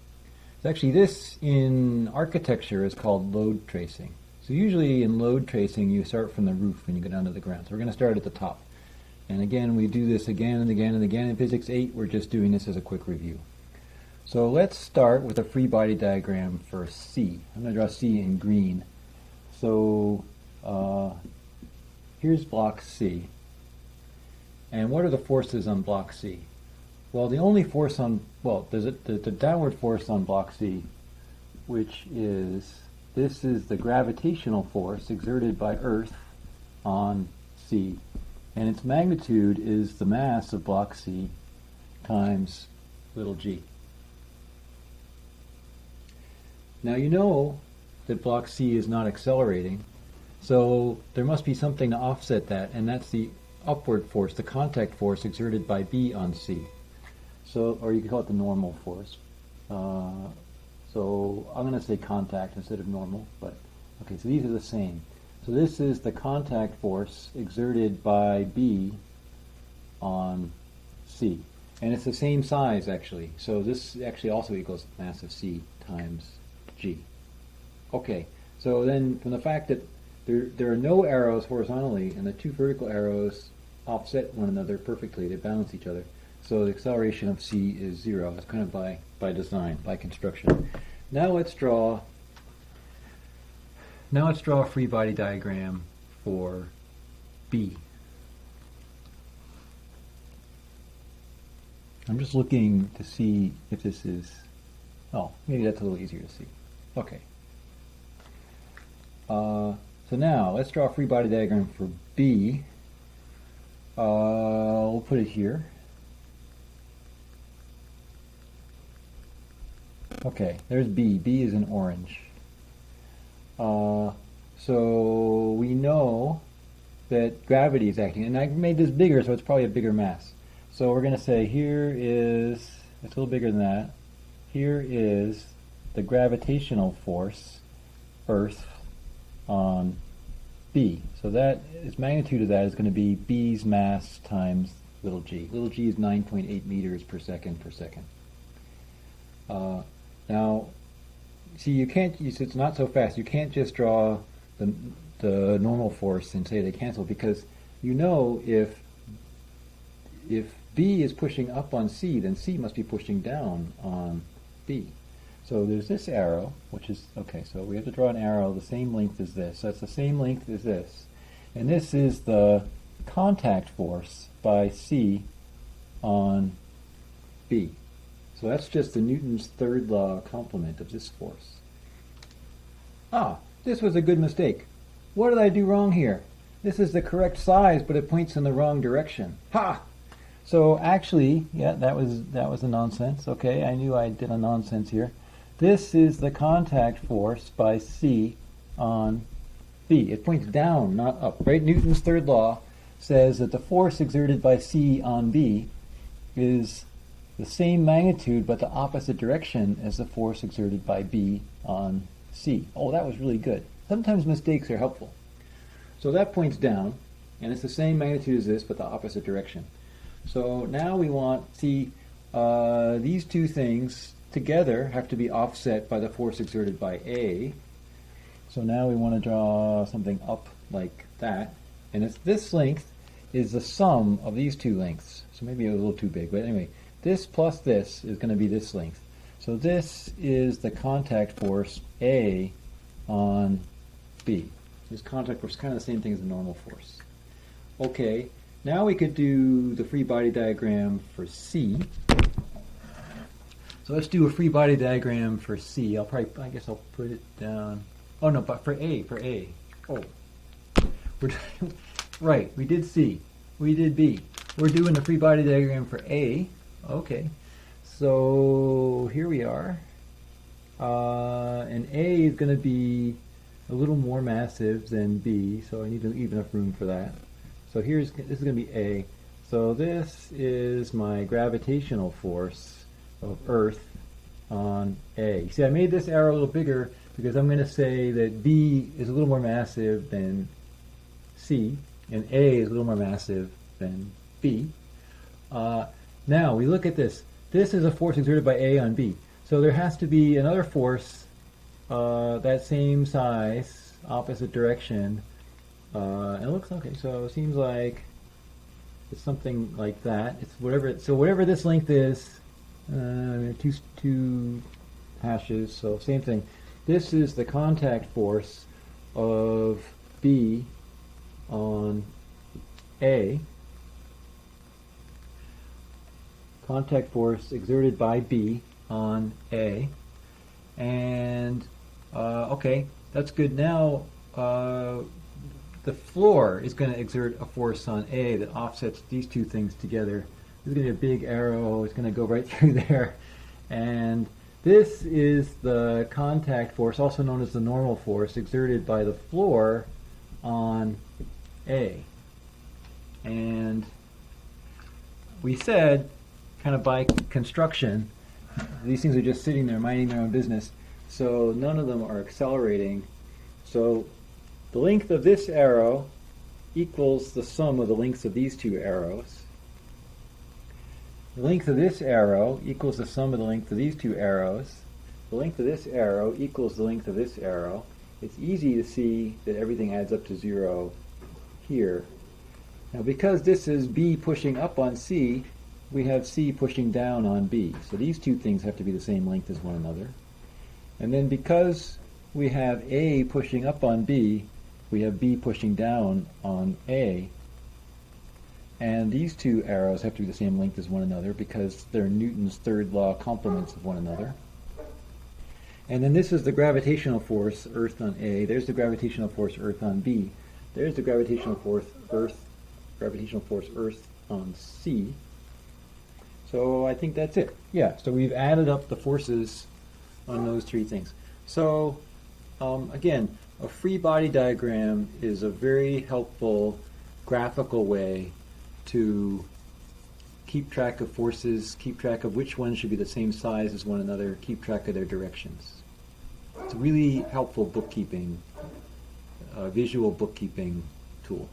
So actually, this in architecture is called load tracing. So usually in load tracing, you start from the roof when you go down to the ground. So we're going to start at the top. And again, we do this again and again and again in Physics 8. We're just doing this as a quick review. So let's start with a free body diagram for C. I'm going to draw C in green. So here's block C. And what are the forces on block C? Well, the only force on, well, there's the downward force on block C, which is, this is the gravitational force exerted by Earth on C. And its magnitude is the mass of block C times little g. Now you know that block C is not accelerating, so there must be something to offset that, and that's the upward force, the contact force exerted by B on C. So, or you could call it the normal force. So I'm going to say contact instead of normal, but okay, so these are the same. So this is the contact force exerted by B on C. And it's the same size actually. So this actually also equals mass of C times G. Okay, so then from the fact that there are no arrows horizontally and the two vertical arrows offset one another perfectly, they balance each other. So the acceleration of C is 0. It's kind of by design, by construction. Now let's draw a free body diagram for B. I'm just looking to see if this is, oh, maybe that's a little easier to see. Okay. So now let's draw a free body diagram for B. We'll put it here. Okay, there's B. B is in orange. So we know that gravity is acting, and I made this bigger, so it's probably a bigger mass. So we're going to say here is, it's a little bigger than that, here is the gravitational force, Earth, on B. So that, its magnitude of that is going to be B's mass times little g. Little g is 9.8 meters per second per second. Now, see, you can't, it's not so fast. You can't just draw the normal force and say they cancel, because you know if B is pushing up on C, then C must be pushing down on B. So there's this arrow, which is, okay, so we have to draw an arrow the same length as this. So it's the same length as this. And this is the contact force by C on B. So that's just the Newton's third law complement of this force. Ah, this was a good mistake. what did I do wrong here? This is the correct size, but it points in the wrong direction. Ha! So actually, yeah, that was a nonsense. Okay, I knew I did a nonsense here. This is the contact force by C on B. It points down, not up, right? Newton's third law says that the force exerted by C on B is the same magnitude but the opposite direction as the force exerted by B on C. Oh, that was really good. Sometimes mistakes are helpful. So that points down, and it's the same magnitude as this but the opposite direction. So now we want, see, these two things together have to be offset by the force exerted by A. So now we want to draw something up like that. And it's this length is the sum of these two lengths. So maybe a little too big, but anyway, this plus this is going to be this length. So this is the contact force A on B. This contact force is kind of the same thing as the normal force. Okay, now we could do the free body diagram for C. So let's do a free body diagram for C. I guess I'll put it down. Oh no, but for A. Oh, right, we did C. We did B. We're doing the free body diagram for A. Okay, so here we are. And A is going to be a little more massive than B, so I need to leave enough room for that. So this is going to be A. So this is my gravitational force of Earth on A. See, I made this arrow a little bigger because I'm going to say that B is a little more massive than C, and A is a little more massive than B. Now, we look at this. This is a force exerted by A on B. So there has to be another force that same size, opposite direction. And it looks okay. So it seems like it's something like that. It's whatever. So whatever this length is, two hashes. So same thing. This is the contact force of B on A. Contact force exerted by B on A. And okay, that's good. Now the floor is going to exert a force on A that offsets these two things together. This is going to be a big arrow. It's going to go right through there. And this is the contact force, also known as the normal force, exerted by the floor on A. And we said, kind of by construction, these things are just sitting there minding their own business, so none of them are accelerating. So the length of this arrow equals the sum of the lengths of these two arrows. The length of this arrow equals the sum of the length of these two arrows. The length of this arrow equals the length of this arrow. It's easy to see that everything adds up to 0 here. Now because this is B pushing up on C, we have C pushing down on B. So these two things have to be the same length as one another. And then because we have A pushing up on B, we have B pushing down on A. And these two arrows have to be the same length as one another because they're Newton's third law complements of one another. And then this is the gravitational force, Earth on A. There's the gravitational force, Earth on B. There's the gravitational force, Earth on C. So I think that's it. Yeah, so we've added up the forces on those three things. So again, a free body diagram is a very helpful graphical way to keep track of forces, keep track of which ones should be the same size as one another, keep track of their directions. It's a really helpful bookkeeping, visual bookkeeping tool.